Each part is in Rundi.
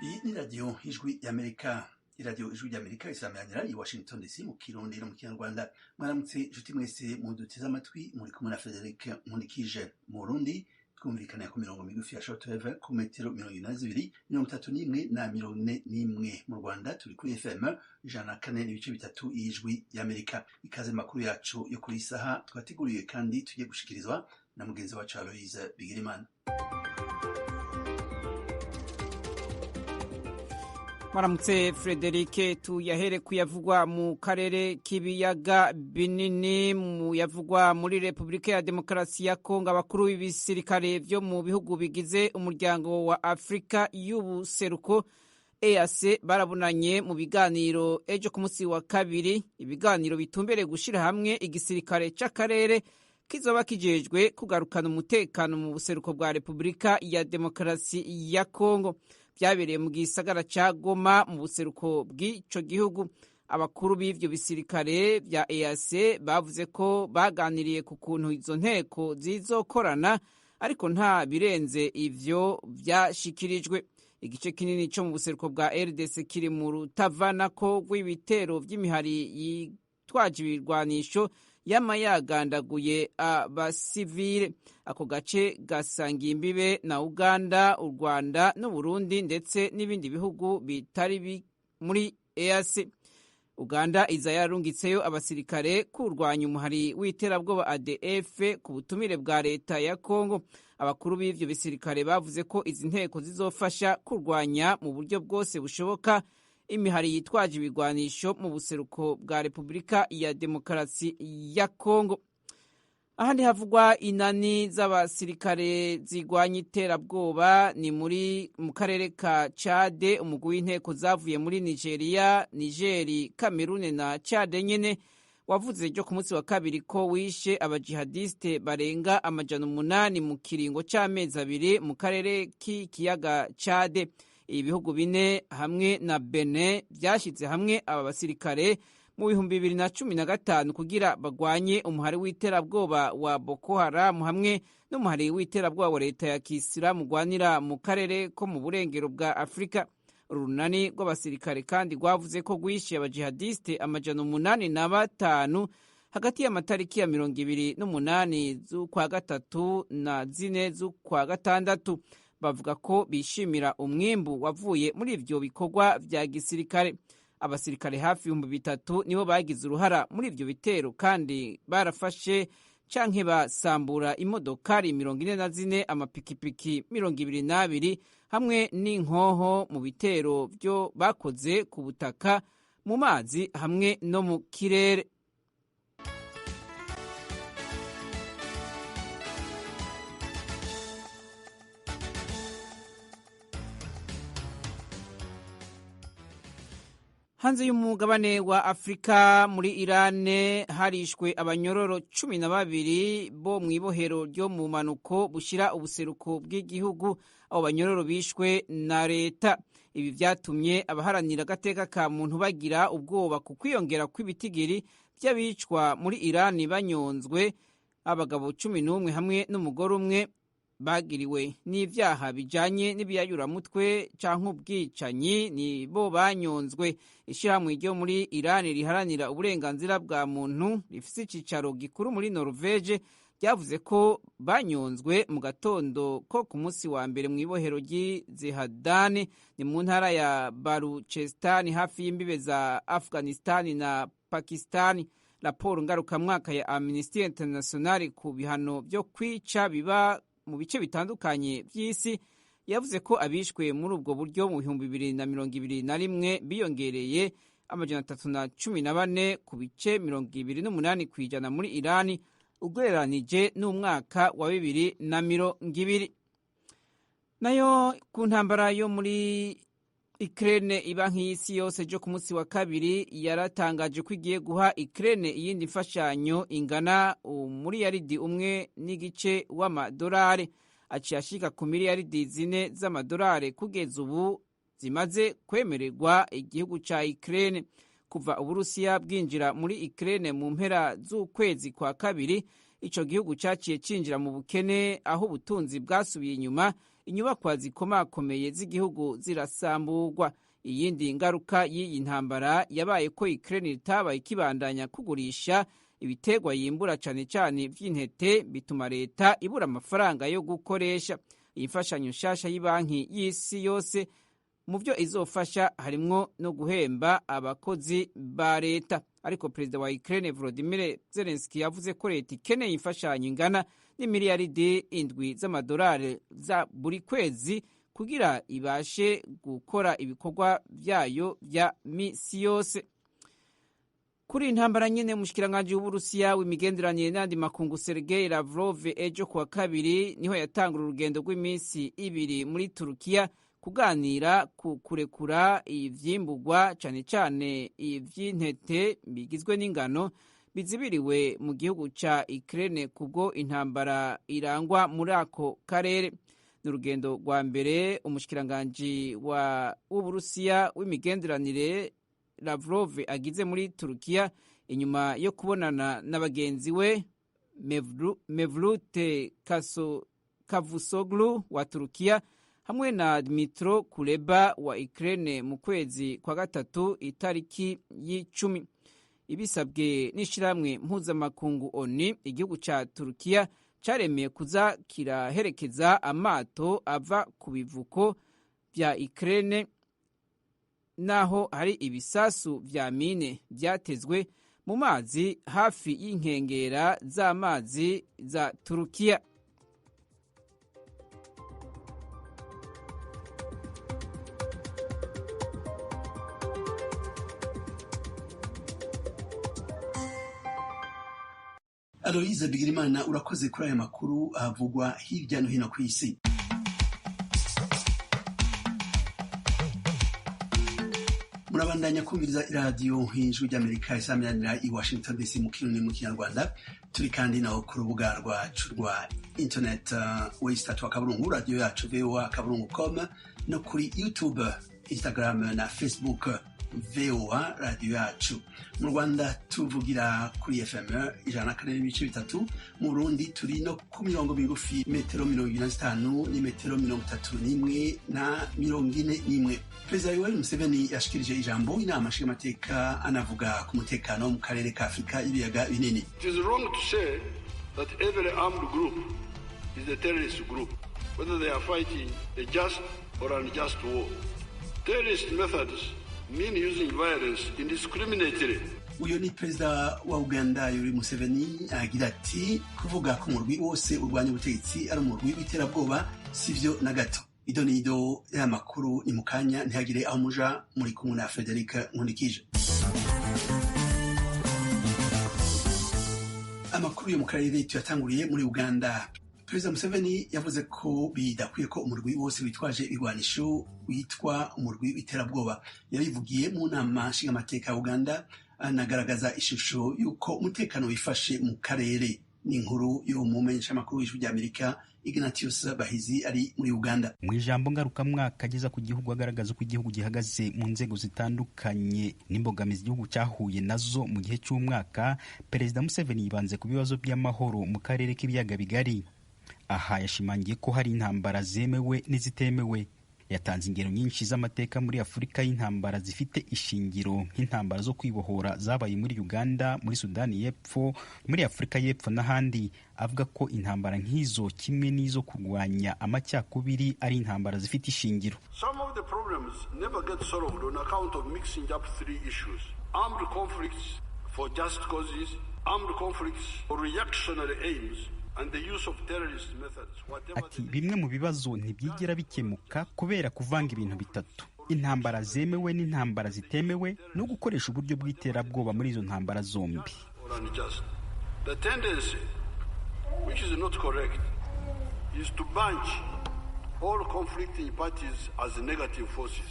Iyi ni radiyo ijwi y'Amerika. iradiyo ijwi ry'Amerika isameranira i Washington DC mu Kirundi no mu Kinyarwanda. Mwaramutse inshuti mwese muduteze amatwi, muri kumwe na Frederic Nkulikije. Mu Burundi twumvikana ku mirongo migufi ya shortwave ku metero 22, 31 na 41. Mu Rwanda turi kuri FM 104.3 y'ijwi y'Amerika. Ikaze makuru yacu yo kuri saha twateguriye kandi tugiye gushikirizwa na mugenzi wacu Aloise Bigirimana. Maramutse Frederic, tuyahere kuyavugwa mu karere k'ibiyaga binini. Mu yavugwa muri Republika ya Demokarasi ya Kongo, abakuru b'ibisirikare vyo mu bihugu bigize umuryango wa Afrika y'ubuseruko EAC barabunanye mu biganiro ejo ku munsi wa kabiri. Ibiganiro bitumbereye gushira hamwe igisirikare c'akarere kizoba kijejwe kugarukana umutekano mu buseruko bwa Republika ya Demokarasi ya Kongo. Vyabereye mu gisagara ca Goma mu buseruko bw'ico gihugu. Abakuru b'ivyo bisirikare vya EAC bavuze ko baganiriye ku kuntu izo nteko zizokorana, ariko nta birenze ivyo vyashikirijwe. Igice kinini co mu buseruko bwa RDC kiri mu rutavanako rw'ibitero vy'imihari yitwaje ibirwanisho yama yagandaguye abasivile. Ako gace gasangiye imbibe na Uganda, u Rwanda n'u Burundi ndetse n'ibindi bihugu bitari muri EAC. Uganda iza yarungitseyo abasirikare kurwanya umuhari w'iterabwoba ADF ku butumire bwa leta ya Kongo. Abakuru b'ivyo bisirikare bavuze ko izi nteko zizofasha kurwanya mu buryo bwose bushoboka imihari yitwaje ibigwanisho mu buseruko bwa Republika ya Demokarasi ya Kongo. Ahandi havugwa inani z'abasirikare zigwanya iterabwoba ni mu karere ka Chad. Umugwi w'inteko zavuye muri Nigeria, Nigeri, Cameroon na Chad nyene wavuze ejo ku munsi wa kabiri ko wishe abajihadiste barenga 800 mu kiringo c'amezi 2 mu karere k'ikiyaga Chad. Ibihugu bine hamwe na Benin vyashize hamwe aba basirikare mu 2015 kugira bagwanye umuhari w'iterabwoba wa Boko Haram hamwe n'umuhari w'iterabwoba wa Leta ya Kisilamu gwanira mu karere ko mu burengero bwa Afrika. Urunani rw'abasirikare kandi rwavuze ko rwishe abajihadiste 805 hagati y'amatariki ya 28 z'ukwa gatatu na 4 z'ukwa gatandatu. Bavuga ko bishimira umwimbu wavuye muri ivyo bikorwa vya gisirikare. Abasirikare hafi 3,000 nibo bagize uruhara muri ivyo bitero kandi barafashe canke basambura imodokari 44, amapikipiki 22 hamwe n'inkoho mu bitero vyo bakoze ku butaka, mu mazi hamwe no mu kirere. Hanze y'umugabane wa Afrika, muri Irani harishwe abanyororo 12 bo mw'ibohero ryo mu manuko bushira ubuseruko bw'igihugu. Abo banyororo bishwe na leta. Ibi vyatumye abaharanira agateka ka muntu bagira ubwoba ku kwiyongera kw'ibitigiri vy'abicwa muri Irani banyonzwe. Abagabo 11 hamwe n'umugore umwe bagiriwe n'ivyaha bijanye n'ibiyayuramutwe canke ubwicanyi ni bo banyonzwe. Ishirahamwe ryo muri Irani riharanira uburenganzira bwa muntu rifise icicaro gikuru muri Norvege ryavuze ko banyonzwe mu gatondo ko ku munsi wa mbere mw'ibohero ry'Zehadani ni mu ntara ya Baluchistan hafi y'imbibe za Afghanistan na Pakistan. Raporo ngarukamwaka ya Amnesty International ku bihano vyo kwica biba mu bice bitandukanye vy'isi yavuze ko abishwe muri ubwo buryo mu 2021 biyongereye 314 ku bice 28% kwijana muri Irani ugereranije n'umwaka wa 2020. Nayo ku ntambara yo muri Ukraine, ibanki y'isi yose jo ku munsi wa kabiri yaratangaje ko igiye guha Ukraine iyindi mfashanyo ingana umuriyaridi 1.5 w'amadolari, aciye ashika ku miliyaridi 4 z'amadolari kugeza ubu zimaze kwemererwa igihugu ca Ukraine. Kuva Uburusiya bwinjira muri Ukraine mu mpera z'ukwezi kwa kabiri, ico gihugu caciye cinjira mu bukene aho ubutunzi bwasubiye inyuma, inyubakwa zikomakomeye z'igihugu zirasamburwa. Iyindi ngaruka y'iyi ntambara yabaye ko Ukraine itabaye ikibandanya kugurisha ibiterwa yimbura cane cane vy'intete, bituma leta ibura amafaranga yo gukoresha. Iyi mfashanyo nshasha y'Ibanki y'Isi yose mu byo izofasha harimwo no guhemba abakozi ba leta. Ariko perezida wa Ukraine Volodymyr Zelensky yavuze ko leta ikeneye imfashanyo ingana n'imiliyaridi 7 z'amadolari za buri kwezi kugira ibashe gukora ibikorwa vyayo vya misi yose. Kuri intambara nyene, umushikiranganje w'Uburusiya w'imigenderanire n'andi makungu Sergei Lavrov ejo kuwa kabiri niho yatangura urugendo rw'iminsi 2 muri Turukiya kuganira ku kurekura ivyimburwa cane cane ivy'intete bigizwe n'ingano bizibiriwe mu gihugu ca Ukraine kubwo intambara irangwa muri ako karere. N'urugendo rwa mbere umushikiranganje w'Uburusiya w'imigenderanire Lavrov agize muri Turukiya inyuma yo kubonana na bagenzi we Mevlut Cavusoglu wa Turukiya hamwe na Dmytro Kuleba wa Ukraine mu kwezi kwa gatatu itariki y'10. Ibisabwe n'ishiramwe mpuzamakungu ONU, igihugu ca Turukiya caremeye kuza kiraherekeza amato ava ku bivuko vya Ukraine naho hari ibisasu vya mine vyatezwe mu mazi hafi y'inkengera z'amazi za Turukiya. Aloise Bigirimana, urakoze kuri aya makuru avugwa hirya no hino ku isi. Murabandanya kumviriza iradiyo Ijwi ry'Amerika isaminanira i Washington DC mu Kirundi mu Kinyarwanda. Turi kandi naho ku rubuga rwacu rwa internet www.radio yacu voa.com no kuri YouTube, Instagram na Facebook VOA radio yacu. Mu Rwanda tuvugira kuri FM 104.3, mu Burundi turi no ku mirongo migufi metero 25 ni metero 31 na 41. Perezida Yoweri Museveni yashikirije ijambo inama nshingamateka anavuga ku mutekano mu karere ka Afrika y'ibiyaga binini. It is wrong to say that every armed group is a terrorist group, whether they are fighting a just or unjust war. Terrorist methods mean using violence indiscriminately. Uyo ni perezida wa Uganda Yoweri Museveni agira ati kuvuga ko umurwi wose urwanya ubutegetsi ari umurwi w'iterabwoba sivyo na gato. Idonido ya makuru ni mukanya ntihagire aho muja, muri kumwe na Frederic Nkundikije. Amakuru yo mu karere tuyatanguriye muri Uganda. Perezida Museveni yavuze ko bidakwiye ko umurwi wose witwaje ibigwanisho witwa umurwi w'iterabwoba. Yabivugiye mu nama nshingamateka ya Uganda, anagaragaza ishusho yuko umutekano wifashe mu karere. Ni inkuru yo mu menyeshamakuru w'Ijwi ry'Amerika Ignatius Bahizi ari muri Uganda. Mu ijambo ngarukamwaka ageza ku gihugu agaragaza ko igihugu gihagaze mu nzego zitandukanye n'imbogamizi igihugu cyahuye nazo mu gihe cy'umwaka, Perezida Museveni yibanze ku bibazo by'amahoro mu karere k'ibiyaga bigari. Aha yashimangiye ko hari intambara zemewe n'izitemewe. Yatanze ingero nyinshi z'amateka muri Afurika y'intambara zifite ishingiro nk'intambara zo kwibohora zabaye muri Uganda, muri Sudani y'Epfo, muri Afurika y'Epfo n'ahandi. Avuga ko intambara nk'izo kimwe n'izo kurwanya amacyakubiri ari intambara zifite ishingiro. Some of the problems never get solved on account of mixing up three issues: armed conflicts for just causes, armed conflicts for reactionary aims, and the use of terrorist methods. Ati bimwe mu bibazo ntibyigira bikemuka kubera kuvanga ibintu bitatu: intambara zemewe n'intambara zitemewe, no gukoresha uburyo bw'iterabwoba muri izo ntambara zombi. The tendency, which is not correct, is to bunch all conflicting parties as negative forces.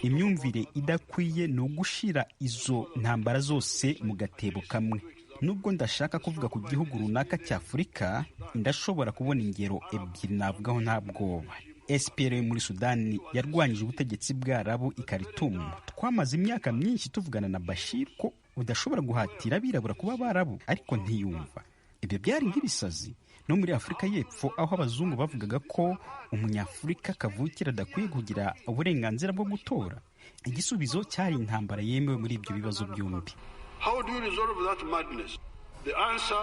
Imyumvire idakwiye ni ugushira izo ntambara zose mu gatebo kamwe. Nubwo ndashaka kuvuga ku gihugu runaka cya Afurika, ndashobora kubona ingero ebyiri navugaho nta bwoba. SPLA muri Sudani yarwanyije ubutegetsi bw'Arabu i Khartoum. Twamaze imyaka myinshi tuvugana na Bashir ko udashobora guhatira abirabura kuba Abarabu, ariko ntiyumva. ibyo byari nk'ibisazi. No muri Afurika y'Epfo aho abazungu bavugaga ko umunyafurika kavukira adakwiye kugira uburenganzira bwo gutora, igisubizo cyari intambara yemewe muri ibyo bibazo byombi. How do you resolve that madness? The answer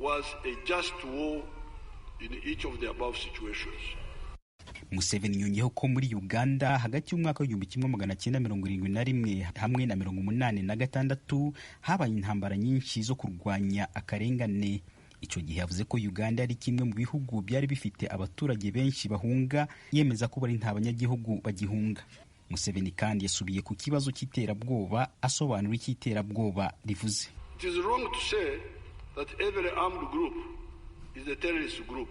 was a just war in each of the above situations. Museveni yongeyeho ko muri Uganda hagati y'umwaka w'1971 hamwe na 1986 habaye intambara nyinshi zo kurwanya akarengane. Icyo gihe yavuze ko Uganda ari kimwe mu bihugu byari bifite abaturage benshi bahunga, yemeza ko bari nta banyagihugu bagihunga. Museveni kandi yasubiye ku kibazo cy'iterabwoba, asobanura icy'iterabwoba rivuze. It is wrong to say that every armed group is a terrorist group.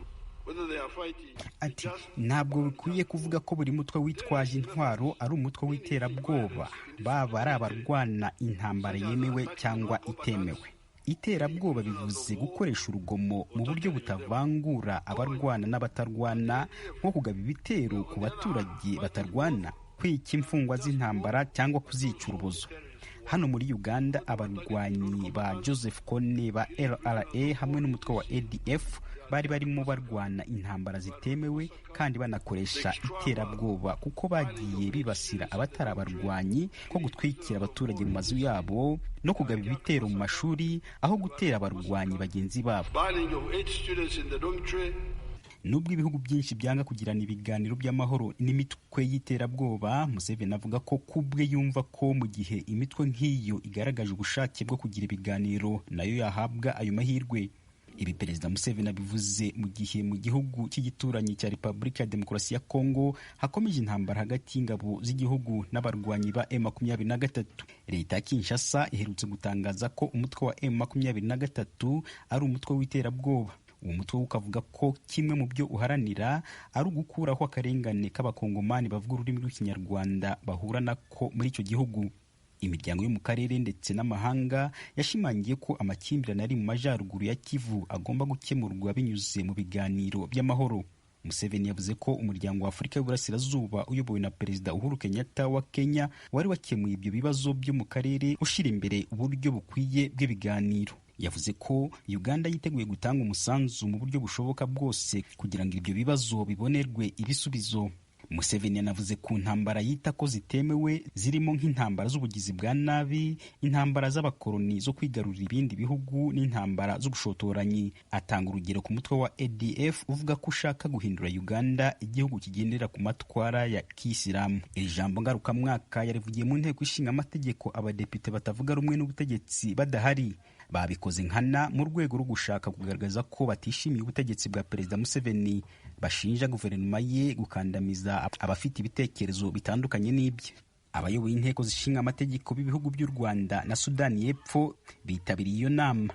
Ati ntabwo bikwiye kuvuga ko buri mutwe witwaje intwaro ari umutwe w'iterabwoba, baba ari abarwana intambara yemewe cyangwa itemewe. Iterabwoba bivuze gukoresha urugomo mu buryo butavangura abarwana n'abatarwana, nko kugaba ibitero ku baturage batarwana, kwica imfungwa z'intambara cyangwa kuzica urubozo. Hano muri Uganda abarwanyi ba Joseph Kone ba LRA hamwe n'umutwe wa ADF bari barimo barwana intambara zitemewe kandi banakoresha iterabwoba, kuko bagiye bibasira abatari abarwanyi, ko gutwikira abaturage mu mazu yabo no kugaba ibitero mu mashuri aho gutera abarwanyi bagenzi babo. Nubwo ibihugu byinshi byanga kugirana ibiganiro by'amahoro n'imitwe y'iterabwoba, Museveni avuga ko kubwe yumva ko mu gihe imitwe nk'iyo igaragaje ubushake bwo kugira ibiganiro nayo yahabwa ayo mahirwe. Ibi Perezida Museveni abivuze mu gihe mu gihugu cy'igituranyi cya Repubulika ya Demokarasi ya Kongo hakomeje intambara hagati y'ingabo z'igihugu n'abarwanyi ba M23. Leta ya Kinshasa iherutse gutangaza ko umutwe wa M23 ari umutwe w'iterabwoba. Uwo mutwe ukavuga ko kimwe mu byo uharanira ari ugukuraho akarengane k'abakongomani bavuga ururimi rw'ikinyarwanda bahura nako muri icyo gihugu. Imiryango yo mu karere ndetse n'amahanga yashimangiye ko amakimbirane ari mu majyaruguru ya Kivu agomba gukemurwa binyuze mu biganiro by'amahoro. Museveni yavuze ko umuryango wa Afurika y'Uburasirazuba uyobowe na Perezida Uhuru Kenyatta wa Kenya wari wakemuye ibyo bibazo byo mu karere, ushyira imbere uburyo bukwiye bw'ibiganiro. Yavuze ko Uganda yiteguye gutanga umusanzu mu buryo bushoboka bwose kugira ngo ibyo bibazo bibonerwe ibisubizo. Museveni yanavuze ku ntambara yita ko zitemewe zirimo nk'intambara z'ubugizi bwa nabi, intambara z'abakoloni zo kwigarurira ibindi bihugu n'intambara z'ubushotoranyi. Atanga urugero ku mutwe wa ADF uvuga ko ushaka guhindura Uganda igihugu kigendera ku matwara ya Kisilamu. Iri jambo ngarukamwaka yarivugiye mu nteko ishinga amategeko abadepite batavuga rumwe n'ubutegetsi badahari. Babikoze nkana mu rwego rwo gushaka kugaragaza ko batishimiye ubutegetsi bwa Perezida Museveni, bashinja guverinoma ye gukandamiza abafite ibitekerezo bitandukanye n'ibye. Abayoboye inteko zishinga amategeko b'ibihugu by'u Rwanda na Sudani y'Epfo bitabiriye iyo nama.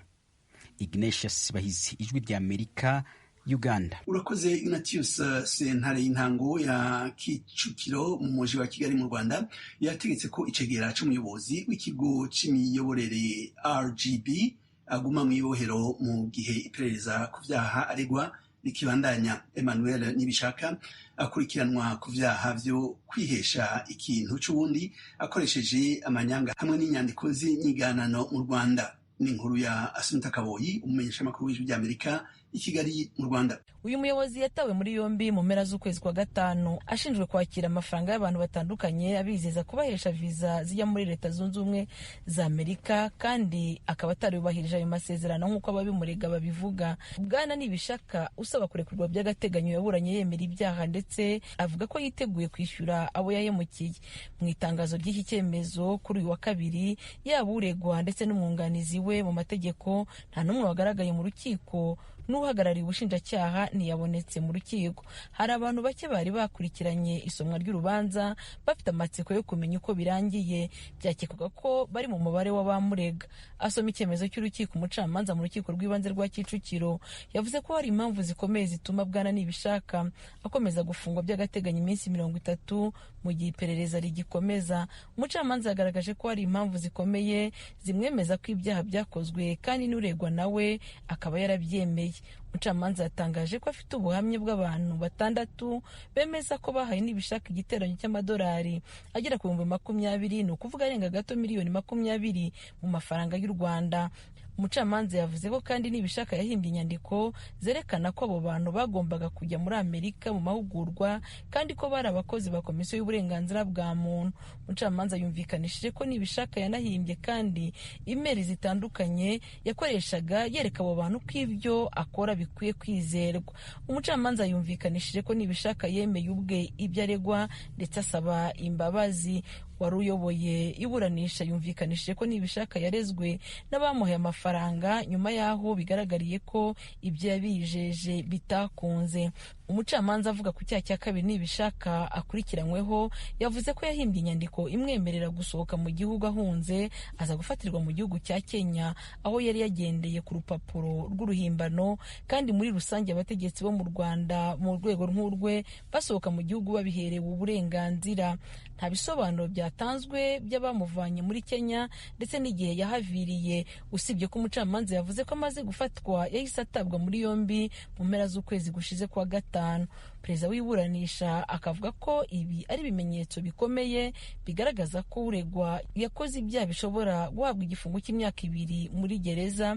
Ignatius Bahizi, Ijwi ry'Amerika, Uganda. Urakoze Ignatius. Sentare y'intango ya Kicukiro mu mujyi wa Kigali mu Rwanda yategetse ko icegera c'umuyobozi w'ikigo c'imiyoborere RGB aguma mu ibohero mu gihe iperereza ku vyaha aregwa rikibandanya. Emmanuel Nibishaka akurikiranwa ku vyaha vyo kwihesha ikintu c'ubundi akoresheje amanyanga hamwe n'inyandiko z'inyiganano mu Rwanda. Ni inkuru ya Asumta Kaboyi, umumenyeshamakuru w'Ijwi ry'Amerika i Kigali mu Rwanda. Uyu muyobozi yatawe muri yombi mu mpera z'ukwezi kwa gatanu ashinjwe kwakira amafaranga y'abantu batandukanye abizeza kubahesha viza zijya muri Leta Zunze Ubumwe za Amerika, kandi akaba atarubahirije ayo masezerano nk'uko ababimurega babivuga. Bwana Nibishaka usaba kurekurwa by'agateganyo yaburanye yemera ibyaha ndetse avuga ko yiteguye kwishyura abo yahemukiye. Mu itangazo ry'iki cyemezo kuri uyu wa kabiri, yaba uregwa ndetse n'umwunganizi we mu mategeko nta n'umwe wagaragaye mu rukiko, n'uhagarariye ubushinjacyaha ntiyabonetse mu rukiko. Hari abantu bake bari bakurikiranye isomwa ry'urubanza bafite amatsiko yo kumenya uko birangiye, byakekwaga ko bari mu mubare w'abamurega. Asoma icyemezo cy'urukiko, umucamanza mu rukiko rw'ibanze rwa Kicukiro yavuze ko hari impamvu zikomeye zituma Bwana Nibishaka akomeza gufungwa by'agateganyo iminsi 30 mu gihe iperereza rigikomeza. Umucamanza yagaragaje ko hari impamvu zikomeye zimwemeza ko ibyaha byakozwe kandi n'uregwa nawe akaba yarabyemeye. Umucamanza yatangaje ko afite ubuhamya bw'abantu 6 bemeza ko bahaye Nibishaka igiteranyo cy'amadolari agera ku 20,000, ni ukuvuga arenga gato miliyoni 20 mu mafaranga y'u Rwanda. umucamanza yavuze ko kandi nibishaka yahimbye inyandiko zerekana ko abo bantu bagombaga kujya muri Amerika mu mahugurwa kandi ko bari abakozi ba komisiyo y'uburenganzira bwa muntu. Umucamanza yumvikanishije ko nibishaka yanahimbye kandi imeri zitandukanye yakoreshaga yereka abo bantu ko ibyo akora bikwiye kwizerwa. Umucamanza yumvikanishije ko nibishaka yemeye ubwe ibyo aregwa ndetse asaba imbabazi. Wari uyoboye iburanisha yumvikanishije ko nibishaka yarezwe n'abamuhaye amafaranga nyuma y'aho bigaragariye ko ibyo yabijeje bitakunze. Umucamanza avuga ku cyaha cya kabiri nibishaka akurikiranyweho yavuze ko yahimbye inyandiko imwemerera gusohoka mu gihugu ahunze aza gufatirwa mu gihugu cya Kenya aho yari yagendeye ku rupapuro rw'uruhimbano, kandi muri rusange abategetsi bo mu Rwanda mu rwego nk'urwe basohoka mu gihugu babiherewe uburenganzira. Nta bisobanuro byatanzwe by'abamuvanye muri Kenya ndetse n'igihe yahaviriye, usibye ko umucamanza yavuze ko amaze gufatwa yahise atabwa muri yombi mu mpera z'ukwezi gushize kwa gatanu. Perezida w'iburanisha akavuga ko ibi ari ibimenyetso bikomeye bigaragaza ko uregwa yakoze ibyaha bishobora guhabwa igifungo cy'imyaka 2 muri gereza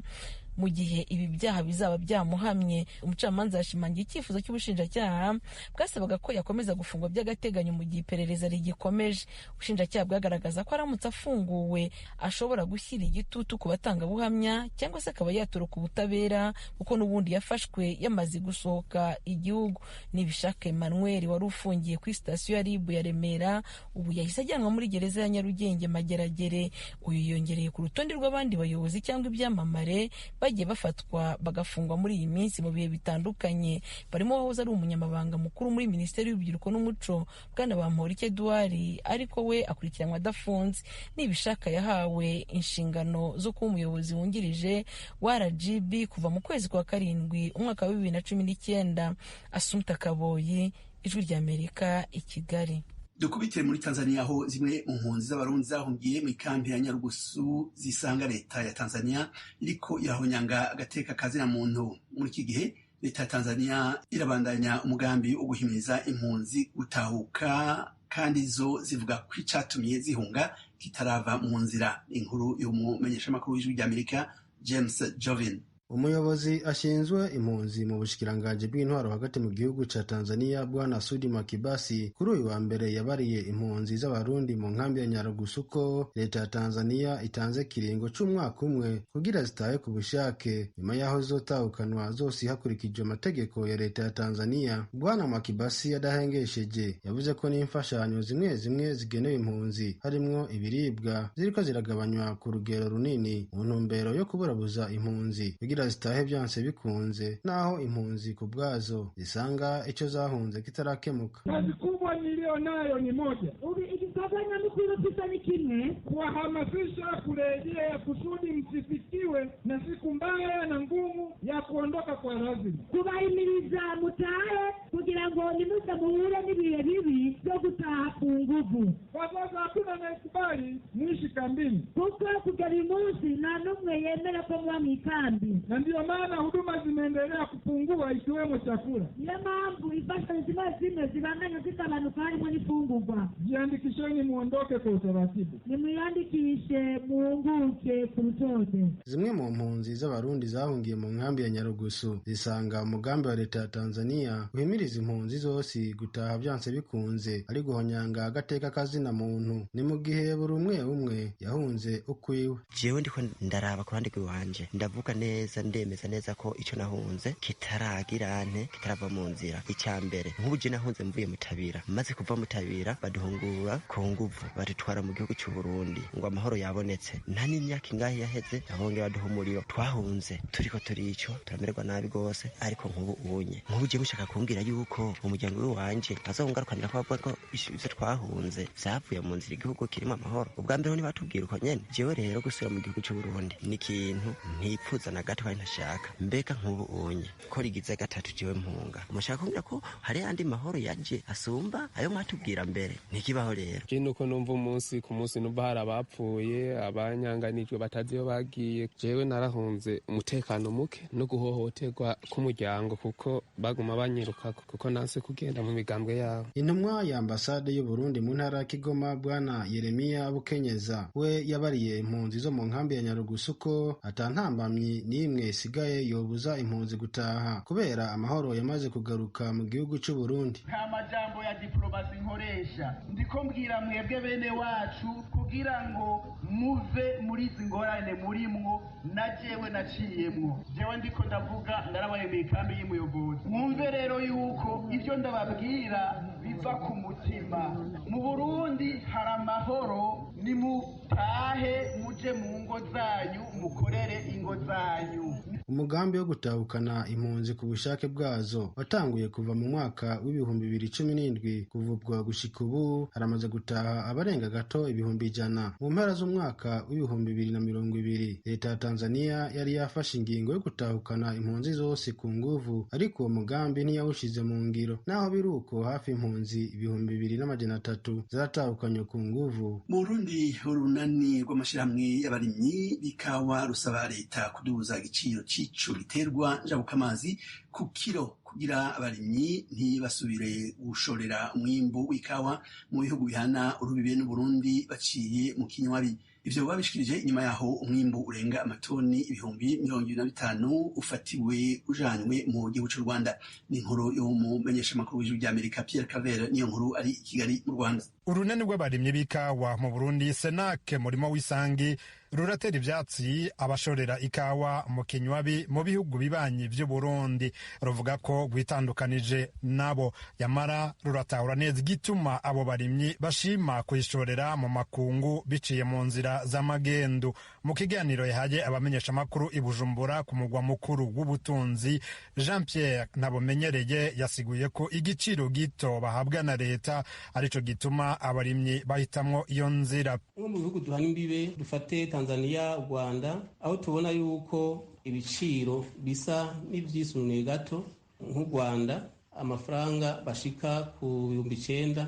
mu gihe ibi byaha bizaba byamuhamye. Umucamanza yashimangiye icyifuzo cy'ubushinjacyaha bwasabaga ko yakomeza gufungwa by'agateganyo mu gihe iperereza rigikomeje. Ubushinjacyaha bwagaragaza ko aramutse afunguwe ashobora gushyira igitutu ku batangabuhamya cyangwa se akaba yatoroka ubutabera kuko n'ubundi yafashwe yamaze gusohoka igihugu. Nibishaka Emmanuel wari ufungiye kuri sitasiyo ya RIB ya Remera ubu yahise ajyanwa muri gereza ya Nyarugenge Mageragere. Uyu yongereye ku rutonde rw'abandi bayobozi cyangwa ibyamamare bagiye bafatwa bagafungwa muri iyi minsi mu bihe bitandukanye. Barimo wahoze ari umunyamabanga mukuru muri Minisiteri y'Urubyiruko n'Umuco Bwana Bamporiki Edouard, ariko we akurikiranwa adafunze. Nibishaka yahawe inshingano zo kuba umuyobozi wungirije wa RGB kuva mu kwezi kwa karindwi umwaka wa 2019. Assumpta Kaboyi, Ijwi ry'Amerika, i Kigali. Dukubitire muri Tanzania aho zimwe mu mpunzi z'abarundi zahungiye mu ikambi ya Nyarugusu zisanga leta ya Tanzania iriko irahonyanga agateka kazina muntu. Muri iki gihe leta ya Tanzania irabandanya umugambi wo guhimiriza impunzi gutahuka kandi zo zivuga ko icatumye zihunga kitarava mu nzira. Inkuru y'umumenyeshamakuru w'Ijwi ry'Amerika James Jovin. Umuyobozi ashinzwe impunzi mu bushikiranganje bw'intwaro hagati mu gihugu ca Tanzania Bwana Sudi Makibasi kuri uyu wa mbere yabariye impunzi z'abarundi mu nkambi ya Nyarugusu ko leta ya Tanzania itanze kiringo c'umwaka umwe kugira zitahe ku bushake nyuma yaho zotahukanwa zose hakurikije amategeko ya leta ya Tanzania. Bwana Makibasi yadahengesheje yavuze ko n'imfashanyo zimwe zimwe zigenewe impunzi harimwo ibiribwa ziriko ziragabanywa ku rugero runini mu ntumbero yo kuburabuza impunzi kugira zitahe byanse bikunze, naho impunzi ku bwazo zisanga ico zahunze kitarakemuka. Kazi kubwa nilio nayo ni moja, ikifanya mikuru pisa ni kimwe, kuwahamasisha kurejea kusudi msifikiwe na siku mbaya na ngumu ya kuondoka kwa lazima, kubahimiriza mutahe kugira ngo nimuze muhure n'ibihe bibi byo gutaha ku nguvu. Kwa sasa hakuna anayekubali mwishi kambini kuko kugera umunsi nta n'umwe yemera ko muba mw'ikambi, na ndiyo maana huduma zimeendelea kupungua ikiwemo chakula. Niyo mpamvu imfashanyo zimwe zibandanya zitabanuka harimo n'ifungurwa. Jiandikisheni muondoke kwa utaratibu, nimwiyandikishe muunguke ku rutonde. Zimwe mu mpunzi z'abarundi zahungiye mu nkambi ya Nyarugusu zisanga umugambi wa leta ya Tanzania uhimiriza impunzi zose gutaha byanse bikunze ari guhonyanga agateka kazina muntu, ni mu gihe buri umwe yahunze ukwiwe. Jewe ndiko ndaraba ku ruhande rw'iwanje ndavuga neza ndemeza neza ko ico nahunze kitaragirane kitarava mu nzira. Icyambere nk'ubuje nahunze mvuye Mutabira, maze kuva Mutabira baduhungura ku nguvu badutwara mu gihugu cy'u Burundi ngo amahoro yabonetse. Nta n'imyaka ingahe yaheze abongera baduha umuriro. Twahunze turiko turico turamererwa nabi gose, ariko nk'ubuje mushaka kumbwira yuko umuryango w'iwanje azongarukanira ko bavuga ko ivyo twahunze vyavuye mu nzira igihugu kirimo amahoro. Ubwa mbere ntibatubwira uko nyene. Jewe rero gusubira mu gihugu cy'u Burundi ni ikintu ntipfuza na gato kandi ntashaka. Mbega nk'ubunye ko rigize gatatu jewe mpunga, mushaka kumbwira ko hari andi mahoro yaje asumba ayo mwatubwira mbere? Ntikibaho rero. Kino ko numva umunsi ku munsi numva hari abapfuye, abanyanganijwe batazi yo bagiye. Jewe narahunze umutekano muke no guhohoterwa k'umuryango kuko baguma banyiruka kuko nanse kugenda mu migambwe yabo. Intumwa ya ambasade y'u Burundi mu ntara ya Kigoma bwana Yeremiya Bukenyeza we yabariye impunzi zo mu nkambi ya Nyarugusu ko atantambamyi n'imwe isigaye yobuza impunzi gutaha kubera amahoro yamaze kugaruka mu gihugu cy'u Burundi. Nta majambo ya diplomasi nkoresha, ndiko mbwira mwebwe bene wacu kugira ngo muve muri izi ngorane murimwo na jewe naciyemwo. Jewe ndiko ndavuga ndarabaye mu ikambi y'umuyobozi. Mwumve rero yuko ivyo ndababwira biva ku mutima. Mu Burundi hari amahoro, nimutahe muje mu ngo zanyu mukorere ingo zanyu. Umugambi wo gutahukana impunzi ku bushake bwazo watanguye kuva mu mwaka w'ibihumbi 2017 kuvubwa gushika ubu haramaze gutaha abarenga gato ibihumbi 100. Mu mpera z'umwaka w'ibihumbi 2020 leta ya Tanzania yari yafashe ingingo yo gutahukana impunzi zose ku nguvu, ariko uwo mugambi ntiyawushize mu ngiro. Naho biruko hafi impunzi ibihumbi 2,300 zaratahukanywe ku nguvu. Mu Burundi urunani rw'amashirahamwe y'abarimyi bikawa rusaba leta kuduza igiciro c'ico giterwa njabukamazi ku kiro kugira abarimyi ntibasubire gushorera umwimbu w'ikawa mu bihugu bihana urubibe n'Uburundi baciye mu kinywabi. Ivyo babishikirije inyuma yaho umwimbu urenga amatoni ibihumbi 25 ufatiwe ujanywe mu gihugu cy'u Rwanda. Ni inkuru yo mu menyeshamakuru w'ijwi ry'Amerika Pierre Cavera, niyo nkuru ari i Kigali mu Rwanda. Urunani rw'abarimyi b'ikawa mu Burundi Senake murimo w'isangi ruratera ivyatsi abashorera ikawa mu kinywabi mu bihugu bibanyi vy'u Burundi, ruvuga ko rwitandukanije nabo, yamara ruratahura neza igituma abo barimyi bashima kuyishorera mu makungu biciye mu nzira z'amagendo. Mu kiganiro yahaye abamenyeshamakuru i Bujumbura ku mugwa mukuru w'ubutunzi, Jean Pierre Nabomenyereye yasiguye ko igiciro gito bahabwa na leta arico gituma abarimyi bahitamwo iyo nzira. Mu bihugu duhana imbibe dufate Tanzania, Rwanda, aho tubona yuko ibiciro bisa n'ivyisunuye gato. Nk'u Rwanda amafaranga bashika ku 9,000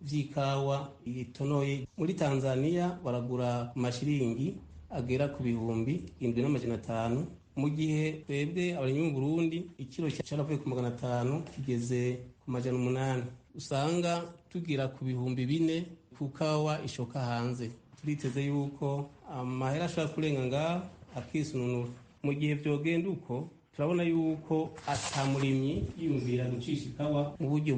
vy'ikawa itonoye. Muri Tanzania baragura ku mashiringi agera ku 7,500, mu gihe twebwe abarimyi mu Burundi ikiro cyaravuye ku 500 kigeze ku 800. Usanga tugira ku 4,000 ku kawa ishoka hanze. Turiteze yuko amahera ashobora kurenga ngaho akisununura. Mu gihe vyogenda uko turabona yuko atamurimyi yumvira gucisha ikawa mu buryo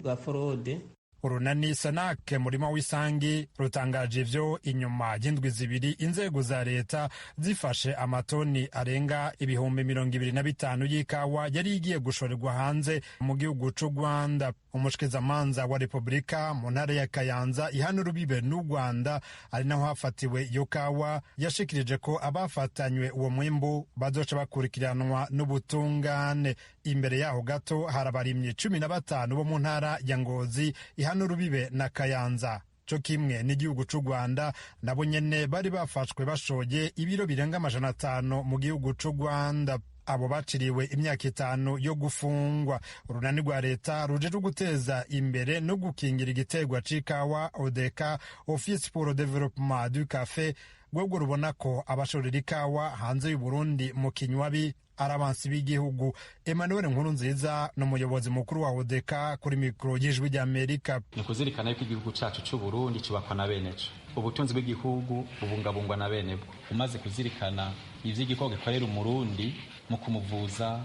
bwa forode. Urunani Senake murimo w'isangi rutangaje ivyo inyuma y'indwi zibiri inzego za leta zifashe amatoni arenga ibihumbi 25 y'ikawa yari igiye gushorerwa hanze mu gihugu c'u Rwanda. Umushikizamanza wa Repubulika mu ntara ya Kayanza ihana urubibe n'u Rwanda ari naho hafatiwe iyo kawa yashikirije ko abafatanywe uwo mwimbu bazoca bakurikiranwa n'ubutungane. Imbere yaho gato hari abarimyi 15 bo mu ntara ya Ngozi ihana urubibe na Kayanza co kimwe n'igihugu c'u Rwanda nabo nyene bari bafashwe bashoye ibiro birenga 500 mu gihugu c'u Rwanda. Abo baciriwe imyaka 5 yo gufungwa. Urunani rwa leta rujejwe guteza imbere no gukingira igiterwa c'ikawa ODK, Office pour le Développement du Café, rwego rubona ko abashorera ikawa hanze y'u Burundi mu kinywabi arabansi b'igihugu. Emmanuel Nkurunziza n'umuyobozi mukuru wa ODK kuri mikro y'ijwi ry'Amerika. Ni kuzirikana yuko igihugu cacu c'u Burundi cubakwa na beneco, ubutunzi bw'igihugu bubungabungwa na benebwo. Umaze kuzirikana ivy'igikorwa gikorera umurundi mu kumuvuza,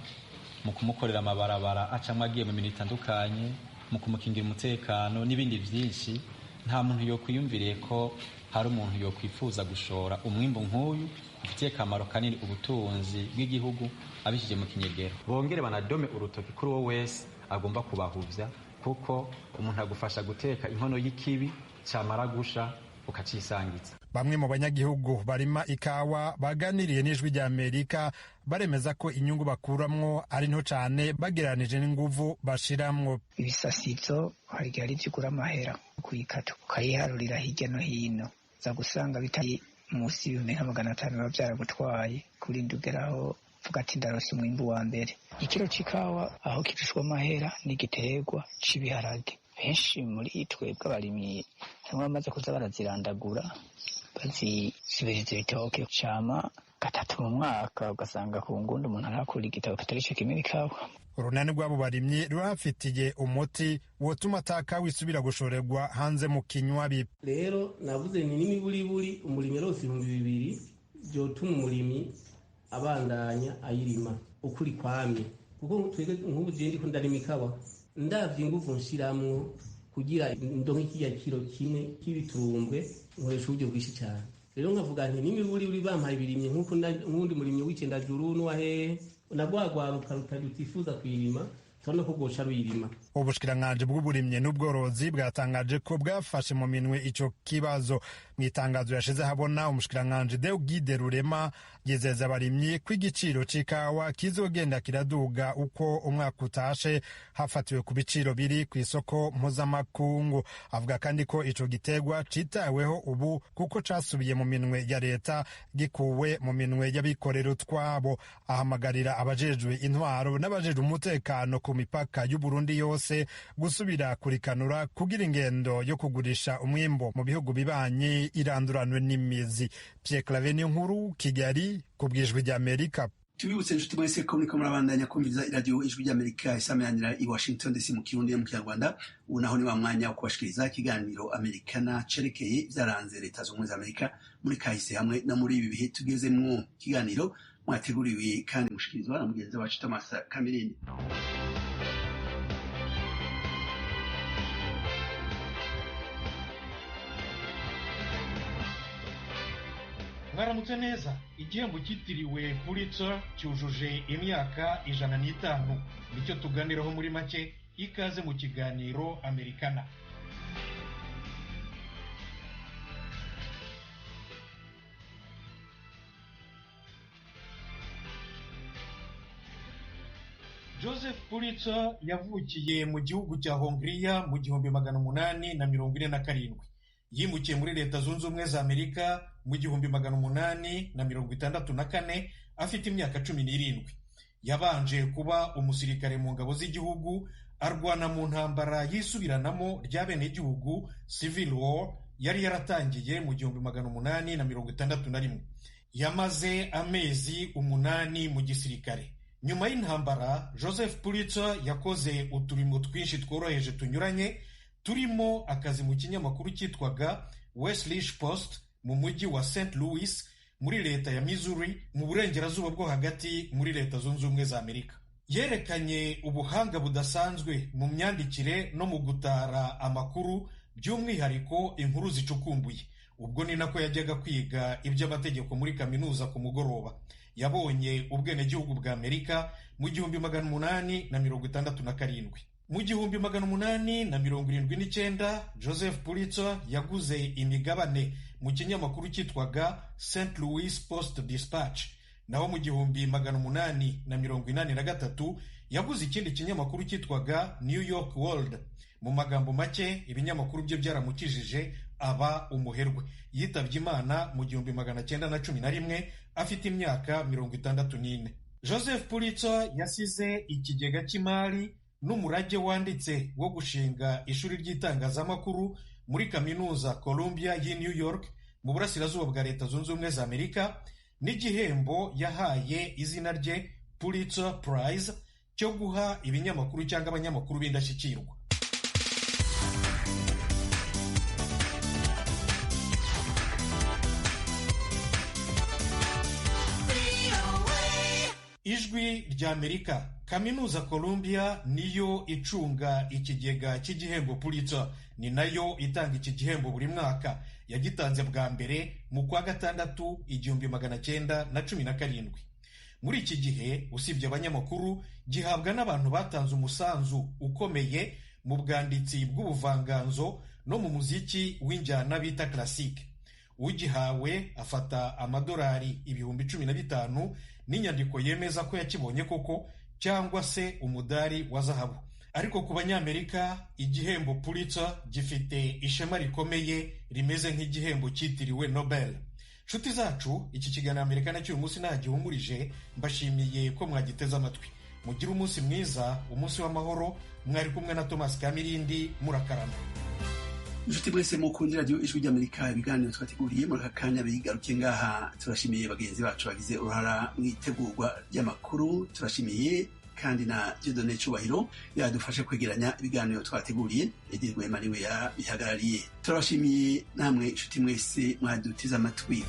mu kumukorera amabarabara acamwe agiye mu mirimo itandukanye, mu kumukingira umutekano n'ibindi vyinshi, nta muntu yokwiyumviriye ko hari umuntu yokwifuza gushora umwimbu nk'uyu ufitiye akamaro kanini ubutunzi bw'igihugu abishije mu kinyegero. Bongere banadome urutoki kuri uwo wese agomba kubahuvya, kuko umuntu agufasha guteka inkono y'ikibi camara gusha ukacisangiza. Bamwe mu banyagihugu barima ikawa baganiriye n'ijwi ry'Amerika baremeza ko inyungu bakuramwo ari nto cane bagereranije n'inguvu bashiramwo. Ibisasizo hari igihe ari vy'ugura amahera kuyikata ukayiharurira hirya no hino, za gusanga bitari musi y'ibihumbi 500 biba vyaragutwaye kurinda ugeraho vuga ati ndarose umwimbu wa mbere. Ikiro c'ikawa aho kirushwa amahera n'igiterwa c'ibiharage. Benshi muri twebwe abarimyi hamwe bamaze kuza barazirandagura bazisubiriza ibitoke cama gatatu mu mwaka, ugasanga ku ngundi umuntu arakura igitabo kitari cyo kimwe ikawa. Urunani rw'abo barimyi rurafitiye umuti wotuma ataka wisubira gushorerwa hanze mu kinywabi. Rero navuze ni n'imiburiburi umurimyi rose 2,000 byotuma umurimyi abandanya ayirima ukuri kwamye, kuko twege nk'ubu je ndiko ndarima ikawa ndavye inguvu nshiramwo kugira ndonke kiya kilo kimwe k'ibiturumbwe nkoresha uburyo bwinshi cyane. Rero nkavuga nti n'imiburiburi bampaye ibirimye nk'uko nk'undi murimyi w'icenda juru n'uwahe unagwagwaruka rutifuza kwirima tubona ko bwoca ruyirima. Ubushikiranganji bw'uburimyi n'ubworozi bwatangaje ko bwafashe mu minwe ico kibazo. Mu itangazo yashize habona, umushikiranganji Deogide Rurema yizeza abarimyi ko igiciro c'ikawa kizogenda kiraduga uko umwaka utashe hafatiwe ku biciro biri ku isoko mpuzamakungu. Avuga kandi ko ico gitegwa citaweho ubu kuko casubiye mu minwe ya leta gikuwe mu minwe y'abikorera utwabo. Ahamagarira abajejwe intwaro n'abajejwe umutekano ku mipaka y'u Burundi yose gusubira kurikanura kugira ingendo yo kugurisha umwimbo mu bihugu bibanyi iranduranwe n'imizi. Pierre Claver Nkuru, Kigali, kubwijwi rya Amerika. Tubibutse inshuti mwese ko muriko murabandanya kumviriza iradiyo ijwi ry'Amerika isameranira i Washington DC mu Kirundi no mu Kinyarwanda. Ubu naho ni wa mwanya wo kubashikiriza ikiganiro Amerikana cerekeye vyaranze Leta z'Ubumwe za Amerika muri kahise hamwe no muri ibi bihe tugezemwo. Ikiganiro mwateguriwe kandi mushikirizwa na mugenzi wacu Thomas Kamirindi. Mwaramutse neza. Igihembo cyitiriwe Pulitzer cyujuje imyaka 105. Nicyo tuganiraho muri make. Ikaze mu kiganiro Amerikana. Joseph Pulitzer yavukiye mu gihugu cya Hongiriya mu 1847. Yimukiye muri Leta Zunze Ubumwe za Amerika mu 1864 afite imyaka 17. Yabanje kuba umusirikare mu ngabo z'igihugu, arwana mu ntambara yisubiranamo ry'abenegihugu Civil War yari yaratangiye mu 1861. Yamaze amezi 8 mu gisirikare. Nyuma y'intambara, Joseph Pulitzer yakoze uturimo twinshi tworoheje tunyuranye, turimo akazi mu kinyamakuru cyitwaga Wesley's Post mu mujyi wa St. Louis muri leta ya Missouri mu burengerazuba bwo hagati muri Leta Zunze Ubumwe za Amerika. Yerekanye ubuhanga budasanzwe mu myandikire no mu gutara amakuru, by'umwihariko inkuru zicukumbuye. Ubwo ni nako yajyaga kwiga iby'amategeko muri kaminuza ku mugoroba. Yabonye ubwenegihugu bwa Amerika mu 1867. Mu 1879 Joseph Pulitzer yaguze imigabane mu kinyamakuru cyitwaga St. Louis Post Dispatch. Naho mu 1883 yaguze ikindi kinyamakuru cyitwaga New York World. Mu magambo make, ibinyamakuru bye byaramukijije aba umuherwe. Yitabye Imana mu 1911 afite imyaka 64. Joseph Pulitzer yasize ikigega cy'imari n'umurage wanditse wo gushinga ishuri ry'itangazamakuru muri kaminuza Columbia y'i New York mu burasirazuba bwa Leta Zunze Ubumwe za Amerika, n'igihembo yahaye izina rye Pulitzer Prize cyo guha ibinyamakuru cyangwa abanyamakuru b'indashyikirwa. Ijwi rya Amerika. Kaminuza Columbia niyo icunga ikigega cy'igihembo Pulitzer, ni nayo itanga iki gihembo buri mwaka. Yagitanze bwa mbere mu kwa gatandatu 1917. Muri iki gihe, usibye abanyamakuru, gihabwa n'abantu batanze umusanzu ukomeye mu bwanditsi bw'ubuvanganzo no mu muziki w'injyana bita classique. Ugihawe afata amadolari 15,000 n'inyandiko yemeza ko yakibonye koko, cyangwa se umudari wa zahabu. Ariko ku banyamerika, igihembo Pulitzer gifite ishema rikomeye rimeze nk'igihembo cyitiriwe Nobel. Nshuti zacu, iki kiganiro Amerikana cy'uyu munsi nagihumurije. Mbashimiye ko mwagiteze amatwi. Mugire umunsi mwiza, umunsi w'amahoro. Mwari kumwe na Thomas Kamirindi. Murakarama. inshuti mwese mukunda radiyo ijwi ry'amerika ibiganiro twateguriye muri aka kanya bigarukiye ngaha. turashimiye bagenzi bacu bagize uruhara mu itegurwa ry'amakuru. turashimiye kandi na Dieudonné Cyubahiro yadufashe kwegeranya ibiganiro twateguriye. Eddie Rwema niwe yabihagarariye. turabashimiye namwe inshuti mwese mwadutiza amatwi.